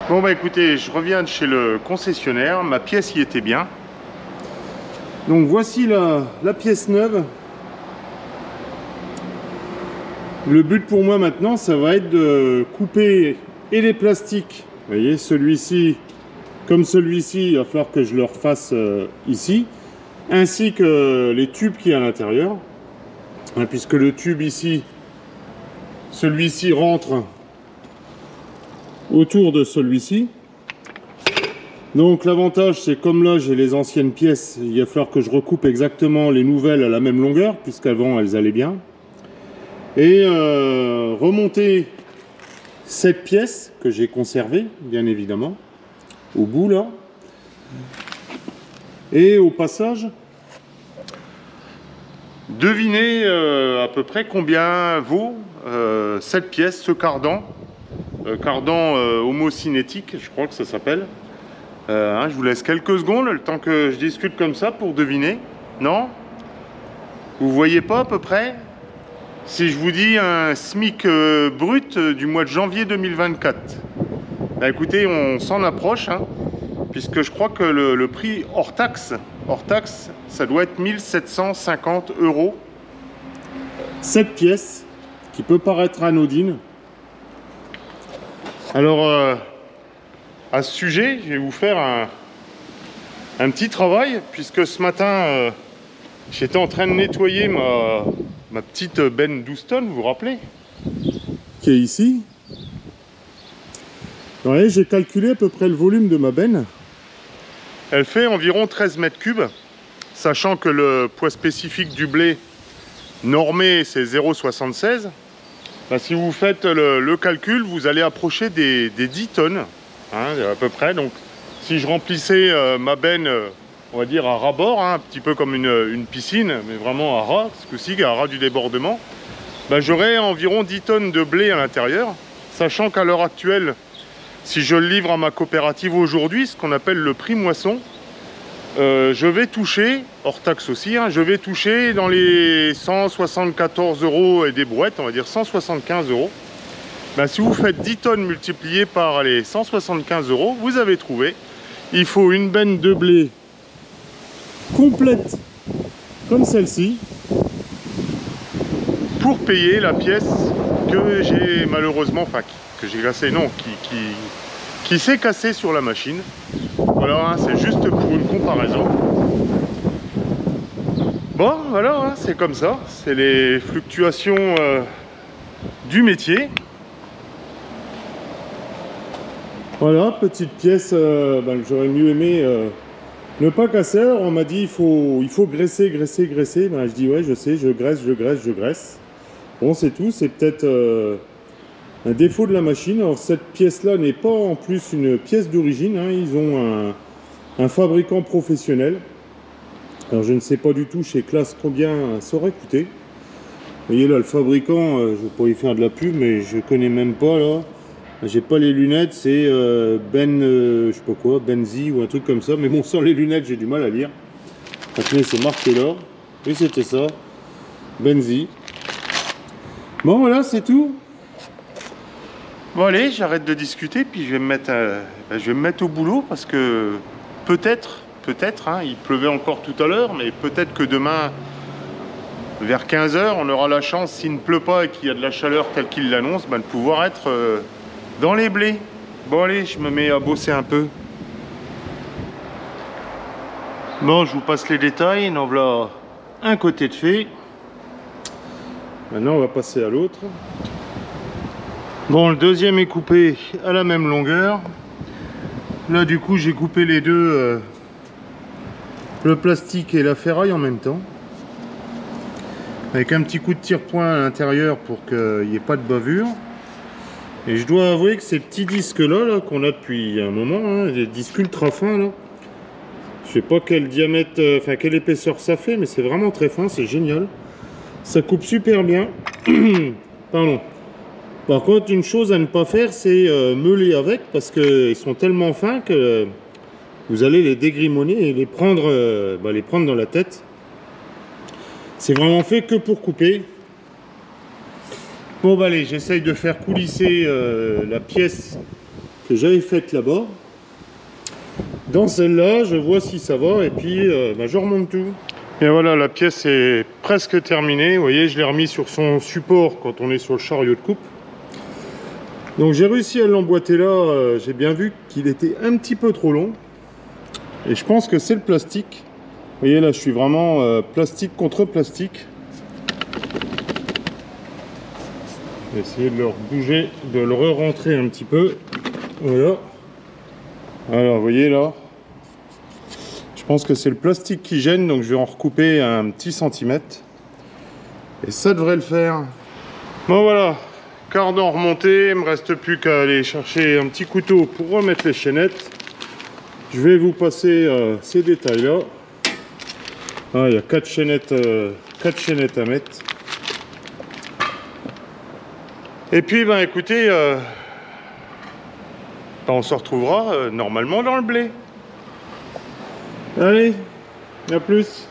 Bon bah écoutez, je reviens de chez le concessionnaire, ma pièce y était bien. Donc voici la pièce neuve. Le but pour moi maintenant, ça va être de couper et les plastiques. Vous voyez, celui-ci, comme celui-ci, il va falloir que je le refasse ici. Ainsi que les tubes qui sont à l'intérieur. Puisque le tube ici, celui-ci rentre autour de celui-ci. Donc l'avantage, c'est comme là j'ai les anciennes pièces, il va falloir que je recoupe exactement les nouvelles à la même longueur, puisqu'avant elles allaient bien. Et remonter cette pièce que j'ai conservée, bien évidemment, au bout là. Et au passage, devinez à peu près combien vaut cette pièce, ce cardan. Cardan homocinétique, je crois que ça s'appelle. Je vous laisse quelques secondes, le temps que je discute comme ça pour deviner. Non? Vous voyez pas à peu près? Si je vous dis un SMIC brut du mois de janvier 2024. Bah écoutez, on s'en approche, hein, puisque je crois que le prix hors taxe, ça doit être 1750 €. Cette pièce, qui peut paraître anodine. Alors, à ce sujet, je vais vous faire un petit travail, puisque ce matin, j'étais en train de nettoyer ma petite benne 12 tonnes, vous vous rappelez? Qui est ici. Vous voyez, j'ai calculé à peu près le volume de ma benne. Elle fait environ 13 mètres cubes, sachant que le poids spécifique du blé normé, c'est 0,76. Bah, si vous faites le calcul, vous allez approcher des 10 tonnes, hein, à peu près. Donc, si je remplissais ma benne, on va dire à ras-bord, hein, un petit peu comme une piscine, mais vraiment à ras, ce coup-ci, à ras du débordement, bah, j'aurais environ 10 tonnes de blé à l'intérieur, sachant qu'à l'heure actuelle, si je le livre à ma coopérative aujourd'hui, ce qu'on appelle le prix moisson, je vais toucher, hors taxe aussi, hein, je vais toucher dans les 174 € et des brouettes, on va dire 175 €. Ben, si vous faites 10 tonnes multipliées par les 175 €, vous avez trouvé. Il faut une benne de blé complète, comme celle-ci, pour payer la pièce que j'ai malheureusement, enfin que j'ai cassée, non, qui s'est cassée sur la machine. Voilà, hein, c'est juste pour une comparaison. Bon, voilà, hein, c'est comme ça. C'est les fluctuations du métier. Voilà, petite pièce que j'aurais mieux aimé ne pas casser. Alors, on m'a dit il faut graisser. Ben, je dis ouais, je sais, je graisse. Bon, c'est tout. C'est peut-être un défaut de la machine. Alors cette pièce-là n'est pas en plus une pièce d'origine, hein. Ils ont un fabricant professionnel. Alors je ne sais pas du tout chez Classe combien ça aurait coûté. Vous voyez là le fabricant, je ne vais pas y faire de la pub, mais je connais même pas là. J'ai pas les lunettes, c'est je sais pas quoi, Benzi ou un truc comme ça. Mais bon, sans les lunettes, j'ai du mal à lire. Attendez, c'est marqué là. Oui, c'était ça. Benzi. Bon voilà, c'est tout. Bon allez, j'arrête de discuter, puis je vais me mettre au boulot, parce que peut-être, hein, il pleuvait encore tout à l'heure, mais peut-être que demain, vers 15 h, on aura la chance, s'il ne pleut pas et qu'il y a de la chaleur telle qu'il l'annonce, de pouvoir être dans les blés. Bon allez, je me mets à bosser un peu. Bon, je vous passe les détails, en voilà un côté de fait. Maintenant, on va passer à l'autre. Bon, le deuxième est coupé à la même longueur. Là, du coup, j'ai coupé les deux, le plastique et la ferraille en même temps. Avec un petit coup de tire-point à l'intérieur pour qu'il n'y ait pas de bavure. Et je dois avouer que ces petits disques-là, qu'on a depuis un moment, hein, des disques ultra fins, là, je sais pas quel diamètre, enfin quelle épaisseur ça fait, mais c'est vraiment très fin, c'est génial. Ça coupe super bien. Pardon. Par contre, une chose à ne pas faire, c'est meuler avec, parce qu'ils sont tellement fins que vous allez les dégrimonner et les prendre dans la tête. C'est vraiment fait que pour couper. Bon, allez, j'essaye de faire coulisser la pièce que j'avais faites là-bas. Dans celle-là, je vois si ça va et puis je remonte tout. Et voilà, la pièce est presque terminée. Vous voyez, je l'ai remis sur son support quand on est sur le chariot de coupe. Donc j'ai réussi à l'emboîter là. J'ai bien vu qu'il était un petit peu trop long. Et je pense que c'est le plastique. Vous voyez, là, je suis vraiment plastique contre plastique. Je vais essayer de le bouger, de le re-rentrer un petit peu. Voilà. Alors, vous voyez là, je pense que c'est le plastique qui gêne, donc je vais en recouper un petit centimètre. Et ça devrait le faire. Bon voilà, cardan remonté, il me reste plus qu'à aller chercher un petit couteau pour remettre les chaînettes. Je vais vous passer ces détails là. Ah, il y a 4 chaînettes à mettre. Et puis écoutez, on se retrouvera normalement dans le blé. Allez, à plus.